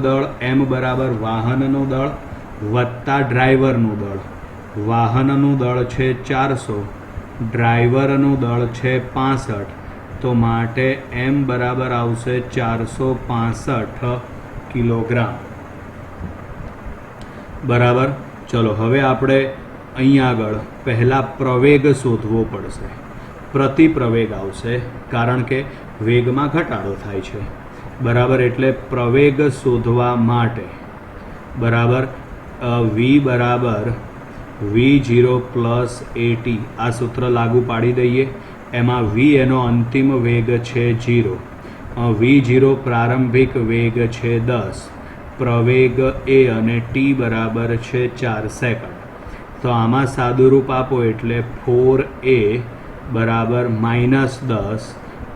દળ m બરાબર વાહનનું દળ વત્તા ડ્રાઈવરનું દળ. વાહનનું દળ છે 400, ડ્રાઈવરનું દળ છે 65. તો માટે m બરાબર આવશે 465 કિલોગ્રામ બરાબર. ચલો, હવે આપણે અહીં આગળ પહેલાં પ્રવેગ શોધવો પડશે. પ્રતિ પ્રવેગ આવશે કારણ કે વેગમાં ઘટાડો થાય છે બરાબર. એટલે પ્રવેગ શોધવા માટે બરાબર v બરાબર v0 પ્લસ at આ સૂત્ર લાગુ પાડી દઈએ. એમાં v એનો અંતિમ વેગ છે 0, v0 પ્રારંભિક વેગ છે 10, પ્રવેગ a અને t બરાબર છે 4 સેકન્ડ. તો આમાં સાદુરૂપ આપો એટલે 4a બરાબર -10.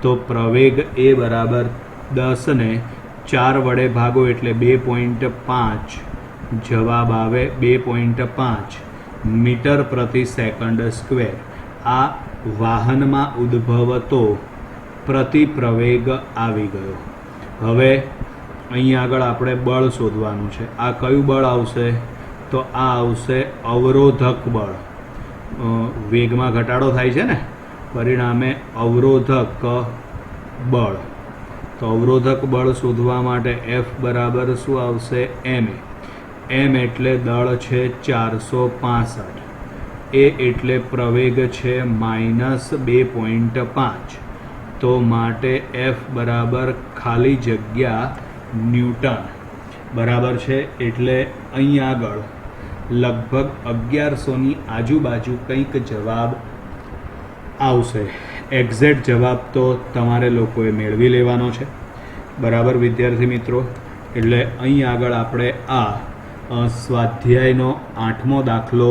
તો પ્રવેગ a બરાબર 10 ને 4 વડે ભાગો એટલે 2.5 જવાબ આવે 2.5 મીટર પ્રતિ સેકન્ડ સ્ક્વેર. આ વાહનમાં ઉદ્ભવતો પ્રતિ પ્રવેગ આવી ગયો. હવે અહીં આગળ આપણે બળ શોધવાનું છે. આ કયું બળ આવશે? તો આ આવશે અવરોધક બળ. વેગમાં ઘટાડો થાય છે ને, પરિણામે અવરોધક બળ. તો અવરોધક બળ શોધવા માટે F બરાબર શું આવશે? ma. m એટલે દળ છે 465, a એટલે પ્રવેગ છે -2.5. તો માટે F બરાબર ખાલી જગ્યા ન્યૂટન બરાબર છે. એટલે અહીં આગળ લગભગ 1100ની આજુબાજુ કંઈક જવાબ આવશે. એક્ઝેક્ટ જવાબ તો તમારે લોકોએ મેળવી લેવાનો છે બરાબર વિદ્યાર્થી મિત્રો. એટલે અહીં આગળ આપણે આ સ્વાધ્યાયનો 8મો દાખલો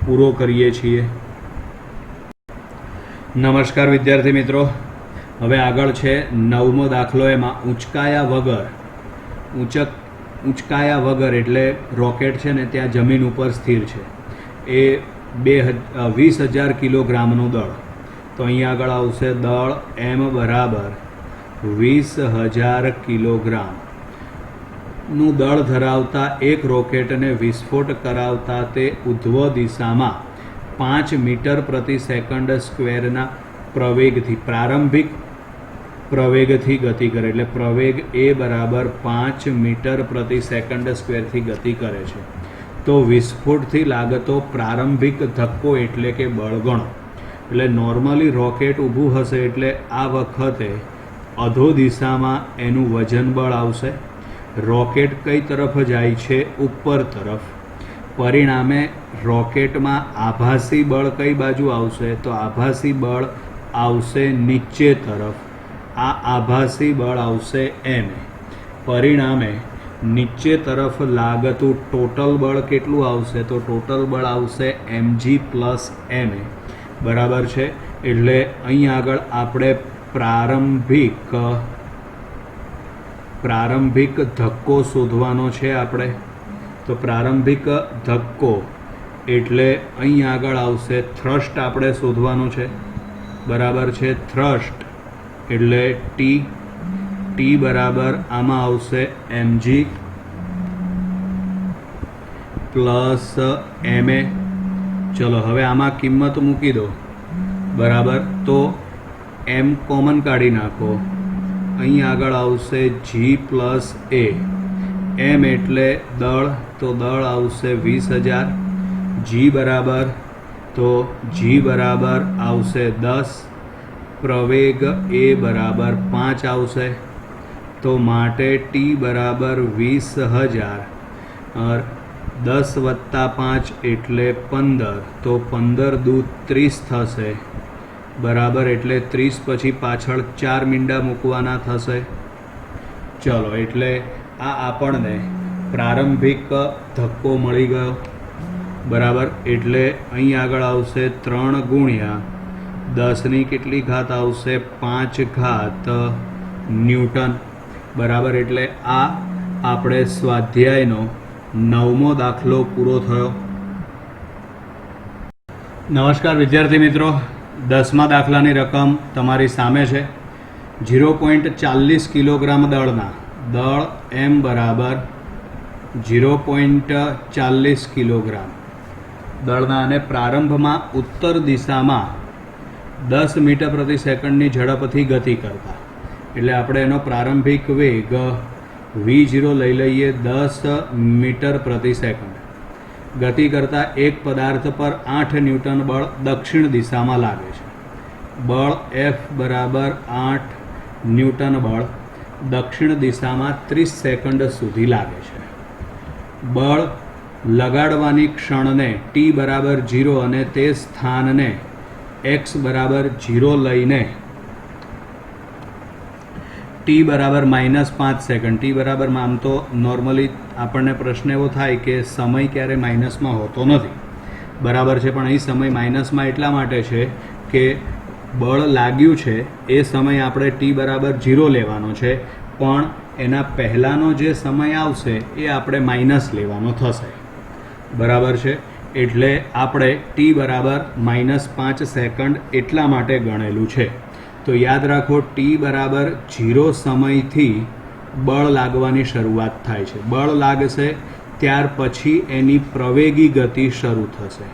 પૂરો કરીએ છીએ. નમસ્કાર વિદ્યાર્થી મિત્રો, હવે આગળ છે 9મો દાખલો. એમાં ઊંચકાયા વગર એટલે રોકેટ છે ને ત્યાં જમીન ઉપર સ્થિર છે, એ 20,000 કિલોગ્રામનું દળ. તો અહીં આગળ આવશે દળ m બરાબર 20,000 કિલોગ્રામનું દળ ધરાવતા એક રોકેટને વિસ્ફોટ કરાવતા તે ઉધ્વ દિશામાં 5 મીટર પ્રતિ સેકન્ડ સ્ક્વેરના પ્રવેગથી પ્રારંભિક પ્રવેગથી ગતિ કરે. એટલે પ્રવેગ a બરાબર 5 મીટર પ્રતિ સેકન્ડ સ્ક્વેરથી ગતિ કરે છે. તો વિસ્ફોટથી લાગતો પ્રારંભિક ધક્કો એટલે કે બળ ગણો. એટલે નોર્મલી રોકેટ ઊભું હશે એટલે આ વખતે અધો દિશામાં એનું વજન બળ આવશે. રોકેટ કઈ તરફ જાય છે? ઉપર તરફ. પરિણામે રોકેટમાં આભાસી બળ કઈ બાજુ આવશે? તો આભાસી બળ આવશે નીચે તરફ. આ આભાસી બળ આવશે એમ. પરિણામે નીચે તરફ લાગતું ટોટલ બળ કેટલું આવશે? તો ટોટલ બળ આવશે mg પ્લસ ma. બરાબર છે. એટલે અહીં આગળ આપણે પ્રારંભિક ધક્કો શોધવાનો છે આપણે. તો પ્રારંભિક ધક્કો એટલે અહીં આગળ આવશે થ્રસ્ટ આપણે શોધવાનું છે. બરાબર છે. થ્રસ્ટ એટલે ટી બરાબર આમાં આવશે mg પ્લસ ma. ચલો હવે આમાં કિંમત મૂકી દો. બરાબર. તો m કોમન કાઢી નાખો. અહીં આગળ આવશે g પ્લસ a. m એટલે દળ, તો દળ આવશે 20,000. g બરાબર, તો g બરાબર આવશે 10. પ્રવેગ a બરાબર 5 આવશે. તો માટે t બરાબર 20,000. 10 વત્તા 5 એટલે 15. તો 15 દૂ 30 થશે. બરાબર. એટલે 30 પછી પાછળ 4 મીંડા મૂકવાના થશે. ચલો એટલે આ આપણને પ્રારંભિક ધક્કો મળી ગયો. બરાબર. એટલે અહીં આગળ આવશે 3 ગુણ્યા 10 કેટલી ઘાત આવશે? 5 ઘાત ન્યૂટન. બરાબર. એટલે આ આપણે સ્વાધ્યાયનો 9મો દાખલો પૂરો થયો. નમસ્કાર વિદ્યાર્થી મિત્રો, 10મા દાખલાની રકમ તમારી સામે છે. 0.40 કિલોગ્રામ દળના દળ m બરાબર 0.40 કિલોગ્રામ દળના અને પ્રારંભમાં ઉત્તર દિશામાં 10 મીટર પ્રતિ સેકન્ડની ઝડપથી ગતિ કરતા. એટલે આપણે એનો પ્રારંભિક વેગ v0 લઈ લઈએ 10 મીટર પ્રતિ સેકન્ડ. ગતિ કરતા એક પદાર્થ પર 8 ન્યૂટન બળ દક્ષિણ દિશામાં લાગે છે. બળ F બરાબર 8 ન્યૂટન બળ દક્ષિણ દિશામાં 30 સેકન્ડ સુધી લાગે છે. બળ લગાડવાની ક્ષણને t બરાબર 0 અને તે સ્થાનને x બરાબર 0 લઈને t બરાબર -5 સેકન્ડ. t બરાબર આમ તો નોર્મલી આપણને પ્રશ્ન એવો થાય કે સમય ક્યારે માઇનસમાં હોતો નથી. બરાબર છે. પણ અહીં સમય માઇનસમાં એટલા માટે છે કે બળ લાગ્યું છે એ સમય આપણે t બરાબર 0 લેવાનો છે, પણ એના પહેલાંનો જે સમય આવશે એ આપણે માઇનસ લેવાનો થશે. બરાબર છે. એટલે આપણે t બરાબર -5 સેકન્ડ એટલા માટે ગણેલું છે. તો યાદ રાખો, t બરાબર 0 સમયથી બળ લાગવાની શરૂઆત થાય છે. બળ લાગશે ત્યાર પછી એની પ્રવેગી ગતિ શરૂ થશે.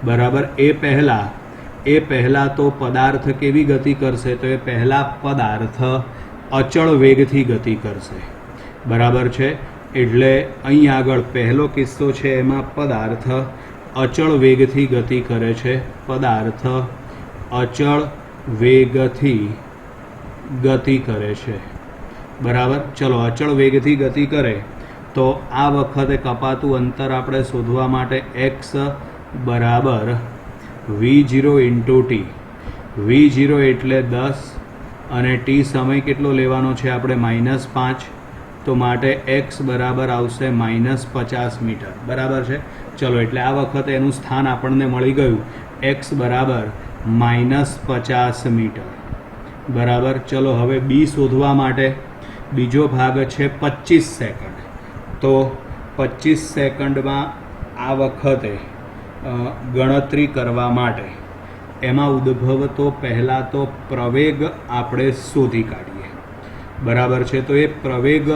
બરાબર. એ પહેલાં તો પદાર્થ કેવી ગતિ કરશે? તો એ પહેલાં પદાર્થ અચળ વેગથી ગતિ કરશે. બરાબર છે. એટલે અહીં આગળ પહેલો કિસ્સો છે એમાં પદાર્થ અચળ વેગથી ગતિ કરે છે. પદાર્થ અચળ વેગથી ગતિ કરે છે. બરાબર. ચલો, અચળ વેગથી ગતિ કરે તો આ વખતે કપાતું અંતર આપણે શોધવા માટે x બરાબર v0 ઇન્ટુ t. v0 એટલે 10 અને t સમય કેટલો લેવાનો છે આપણે? -5. તો માટે x બરાબર આવશે -50 મીટર. બરાબર છે. ચલો, એટલે આ વખતે એનું સ્થાન આપણને મળી ગયું x બરાબર -50 મીટર. બરાબર. ચલો, હવે b શોધવા માટે બીજો ભાગ છે 25 સેકન્ડ. તો 25 સેકન્ડમાં આ વખતે ગણતરી કરવા માટે એમાં ઉદ્ભવતો પહેલાં તો પ્રવેગ આપણે શોધી કાઢીએ. બરાબર છે. તો એ પ્રવેગ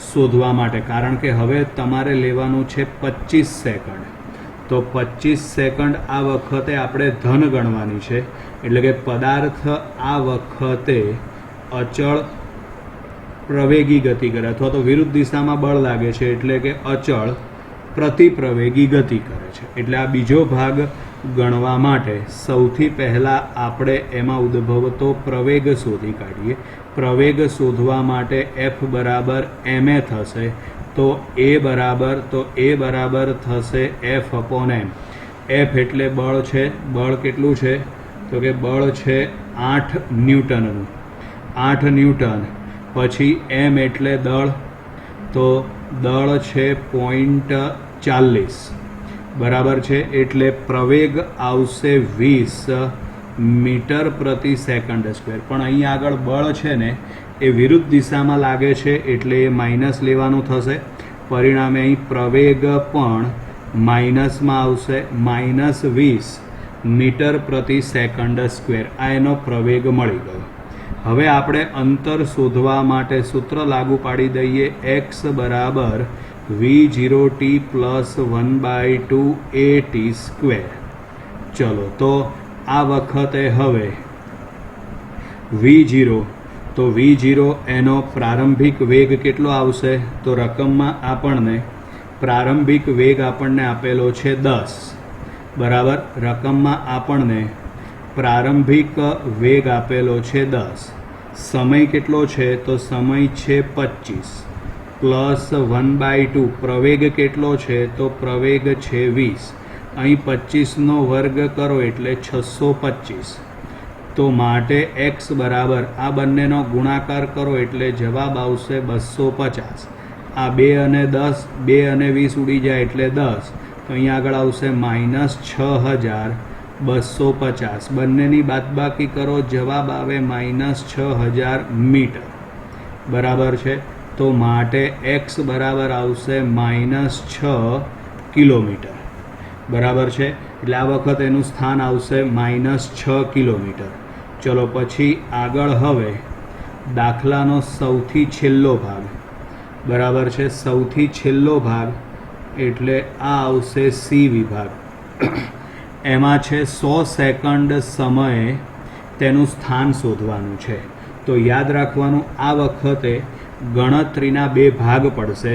શોધવા માટે, કારણ કે હવે તમારે લેવાનું છે 25 સેકન્ડ, તો 25 સેકન્ડ આ વખતે આપણે ધન ગણવાની છે. એટલે કે પદાર્થ આ વખતે અચળ પ્રવેગી ગતિ કરે અથવા તો વિરુદ્ધ દિશામાં બળ લાગે છે, એટલે કે અચળ પ્રતિપ્રવેગી ગતિ કરે છે. એટલે આ બીજો ભાગ ગણવા માટે સૌથી પહેલાં આપણે એમાં ઉદ્ભવતો પ્રવેગ શોધી કાઢીએ. પ્રવેગ શોધવા માટે એફ બરાબર ma થશે, તો એ બરાબર થશે એફ અપોન એમ. એફ એટલે બળ છે. બળ કેટલું છે? તો કે બળ છે 8 ન્યૂટનનું. 8 ન્યૂટન. પછી એમ એટલે દળ, તો દળ છે 0.40 બરાબર છે. એટલે પ્રવેગ આવશે 20 મીટર પ્રતિ સેકન્ડ સ્ક્વેર. પણ અહીં આગળ બળ છે ને એ વિરુદ્ધ દિશામાં લાગે છે, એટલે એ માઇનસ લેવાનું થશે. પરિણામે અહીં પ્રવેગ પણ માઇનસમાં આવશે, -20 મીટર પ્રતિ સેકન્ડ સ્ક્વેર. આ એનો પ્રવેગ મળી ગયો. હવે આપણે અંતર શોધવા માટે સૂત્ર લાગુ પાડી દઈએ. x બરાબર v0t પ્લસ 1/2 at સ્ક્વેર. ચલો, તો આ વખતે હવે v0, તો v0 એનો પ્રારંભિક વેગ કેટલો આવશે? તો રકમમાં આપણને પ્રારંભિક વેગ આપણને આપેલો છે 10 બરાબર. રકમમાં આપણને પ્રારંભિક વેગ આપેલો છે 10. સમય કેટલો છે? તો સમય છે 25 પ્લસ 1/2. પ્રવેગ કેટલો છે? તો પ્રવેગ છે 20. અહીં 25નો વર્ગ કરો એટલે 625. તો માટે x બરાબર આ બંનેનો ગુણાકાર કરો એટલે જવાબ આવશે 250. આ 2 અને 10, 2 અને 20 ઉડી જાય એટલે 10. તો અહીં આગળ આવશે -6250. બંનેની બાદબાકી કરો, જવાબ આવે -6000 મીટર બરાબર છે. તો માટે x બરાબર આવશે -6 કિલોમીટર બરાબર છે. એટલે આ વખત એનું સ્થાન આવશે -6 કિલોમીટર. ચલો પછી આગળ હવે દાખલાનો સૌથી છેલ્લો ભાગ બરાબર છે. સૌથી છેલ્લો ભાગ એટલે આ આવશે સી વિભાગ. એમાં છે 100 સેકન્ડ સમયે તેનું સ્થાન શોધવાનું છે. તો યાદ રાખવાનું, આ વખતે ગણતરીના બે ભાગ પડશે.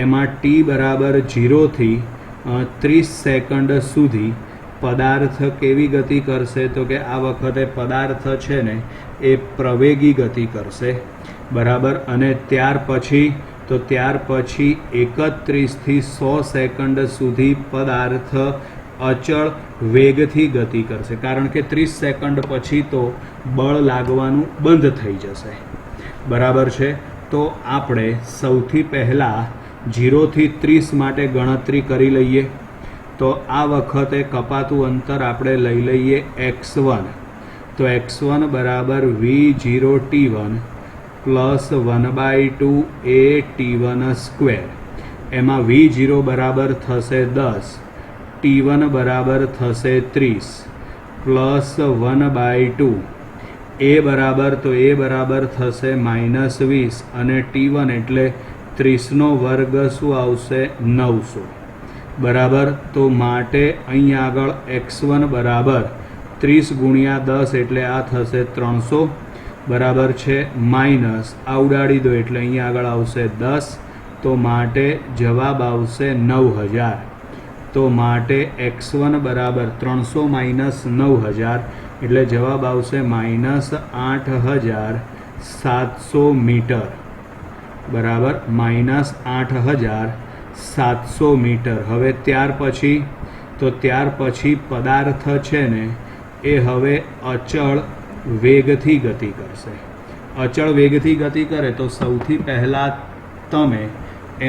એમાં t બરાબર 0 થી 30 સેકન્ડ સુધી પદાર્થ કેવી ગતિ કરશે? તો કે આ વખતે પદાર્થ છે ને એ પ્રવેગી ગતિ કરશે બરાબર. અને ત્યાર પછી 31 થી 100 સેકન્ડ સુધી પદાર્થ અચળ વેગથી ગતિ કરશે, કારણ કે 30 સેકન્ડ પછી તો બળ લાગવાનું બંધ થઈ જશે બરાબર છે. તો આપણે સૌથી પહેલાં 0 થી 30 માટે ગણતરી કરી લઈએ. તો આ વખતે કપાતું અંતર આપણે લઈ લઈએ x1. તો x1 બરાબર v0t1 પ્લસ 1/2 at1 સ્ક્વેર. એમાં v0 બરાબર થશે 10, t1 બરાબર થશે 30 પ્લસ 1/2. a બરાબર થશે -20 અને t1 એટલે 30નો વર્ગ શું આવશે? 900 બરાબર. તો માટે અહીં આગળ x1 બરાબર 30 ગુણ્યા 10 એટલે આ થશે 300 બરાબર છે. માઇનસ આ ઉડાડી દો એટલે અહીં આગળ આવશે 10. તો માટે જવાબ આવશે 9000. તો માટે x1 બરાબર 300 માઇનસ 9000 એટલે જવાબ આવશે -8700 મીટર બરાબર. -8700 મીટર. હવે ત્યાર પછી પદાર્થ છે ને એ હવે અચળ વેગથી ગતિ કરશે. અચળ વેગથી ગતિ કરે તો સૌથી પહેલાં તમે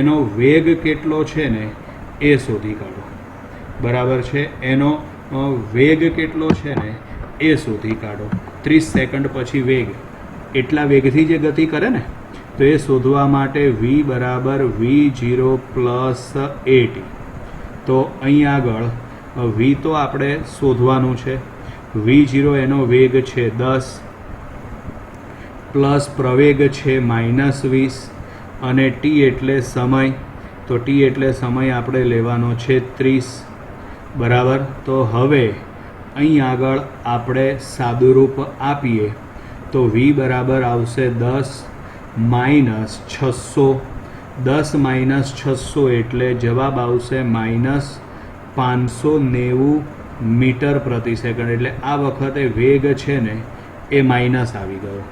એનો વેગ કેટલો છે ને એ શોધી કાઢો બરાબર છે. એનો વેગ કેટલો છે ને એ શોધી કાઢો. 30 સેકન્ડ પછી વેગ, એટલા વેગથી જે ગતિ કરે ને, તો એ શોધવા માટે v બરાબર v0 પ્લસ at. તો અહીં આગળ v તો આપણે શોધવાનું છે. v0 એનો વેગ છે 10 પ્લસ પ્રવેગ છે -20 અને t એટલે સમય. તો t એટલે સમય આપણે લેવાનો છે 30 બરાબર. તો હવે અહીં આગળ આપણે સાદુરૂપ આપીએ તો v બરાબર આવશે 10 - 600 10 માઇનસ 600 એટલે જવાબ આવશે -590 મીટર પ્રતિ સેકન્ડ. એટલે આ વખતે વેગ છે ને એ માઇનસ આવી ગયો.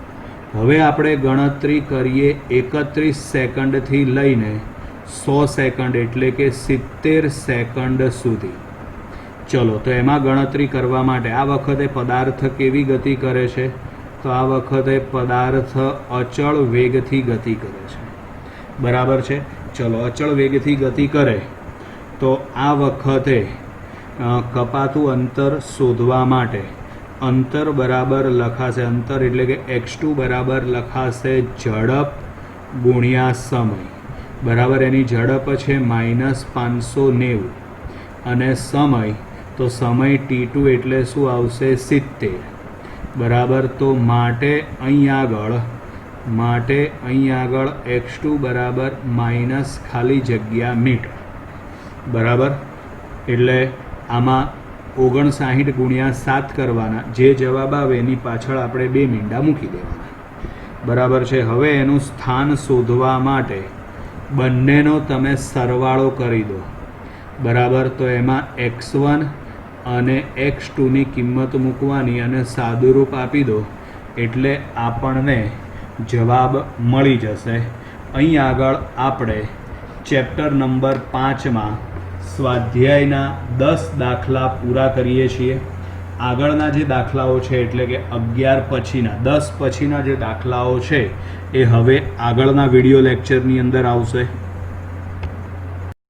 હવે આપણે ગણતરી કરીએ 31 સેકન્ડથી લઈને 100 સેકન્ડ એટલે કે 70 સેકન્ડ સુધી. ચલો, તો એમાં ગણતરી કરવા માટે આ વખતે પદાર્થ કેવી ગતિ કરે છે? તો આ વખતે પદાર્થ અચળ વેગથી ગતિ કરે છે. બરાબર છે. ચલો, અચળ વેગથી ગતિ કરે તો આ વખતે કપાતું અંતર શોધવા માટે અંતર બરાબર લખાશે, અંતર એટલે કે x2 બરાબર લખાશે ઝડપ ગુણ્યા સમય. બરાબર, એની ઝડપ છે -590 અને સમય, તો સમય t2 એટલે શું આવશે? 70. બરાબર, તો માટે અહીં આગળ x2 બરાબર માઇનસ ખાલી જગ્યા મીટર. બરાબર, એટલે આમાં 59 ગુણ્યા 7 કરવાના. જે જવાબ આવે એની પાછળ આપણે 2 મીંડા મૂકી દેવાના. બરાબર છે. હવે એનું સ્થાન શોધવા માટે બંનેનો તમે સરવાળો કરી દો. બરાબર, તો એમાં x1 અને x2ની કિંમત મૂકવાની અને સાદુરૂપ આપી દો એટલે આપણને જવાબ મળી જશે. અહીં આગળ આપણે ચેપ્ટર નંબર 5માં સ્વાધ્યાયના 10 દાખલા પૂરા કરીએ છીએ. આગળના જે દાખલાઓ છે એટલે કે 11 પછીના 10 પછીના જે દાખલાઓ છે એ હવે આગળના વિડીયો લેક્ચરની અંદર આવશે.